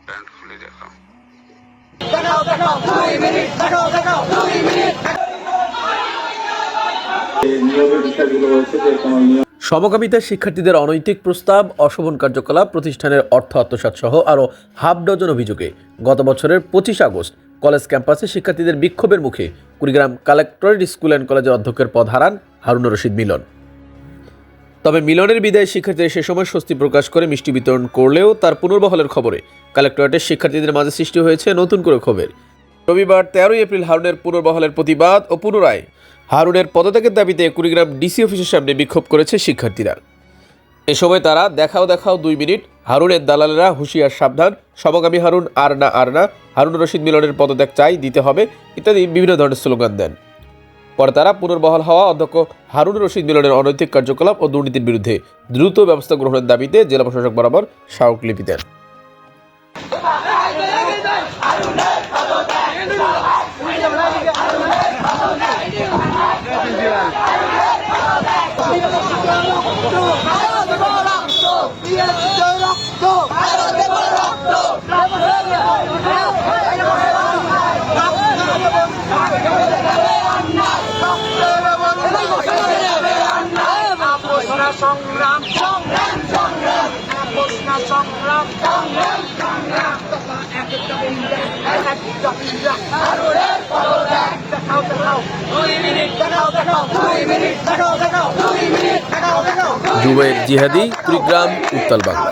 Pant খুলে দেখাও। সমকামিতা শিক্ষার্থীদের অনৈতিক প্রস্তাব, অশোভন কার্যকলাপ, প্রতিষ্ঠানের অর্থ আত্মসাৎ সহ আরও হাফ ডজন অভিযোগে গত বছরের 25 আগস্ট কলেজ ক্যাম্পাসে শিক্ষার্থীদের বিক্ষোভের মুখে কুড়িগ্রাম কালেক্টরেট স্কুল অ্যান্ড কলেজের অধ্যক্ষের পদ হারান হারুনুর রশিদ মিলন। তবে মিলনের বিদায়ে শিক্ষার্থীরা সে সময় স্বস্তি প্রকাশ করে মিষ্টি বিতরণ করলেও তার পুনর্বহালের খবরে কালেক্টরেটের শিক্ষার্থীদের মাঝে সৃষ্টি হয়েছে নতুন করে ক্ষোভের। রবিবার 13 এপ্রিল হারুনের পুনর্বহালের প্রতিবাদ ও পুনরায় হারুনের পদত্যাগের দাবিতে কুড়িগ্রাম ডিসি অফিসের সামনে বিক্ষোভ করেছে শিক্ষার্থীরা। এ সময় তারা দেখাও 2 মিনিট, হারুনের দালালেরা হুঁশিয়ার সাবধান, সমকামী হারুন আর না, হারুনুর রশিদ মিলনের পদত্যাগ চাই, দিতে হবে ইত্যাদি বিভিন্ন ধরনের স্লোগান দেন। পরে তারা পুনর্বহাল হওয়া অধ্যক্ষ হারুনুর রশিদ মিলনের অনৈতিক কার্যকলাপ ও দুর্নীতির বিরুদ্ধে দ্রুত ব্যবস্থা গ্রহণের দাবিতে জেলা প্রশাসক বরাবর স্মারকলিপি দেন। সংগ্রাম সংগ্রাম সংগ্রাম সংগ্রাম জুবাইর জিহাদি, কুড়িগ্রাম, উত্তাল বাংলা।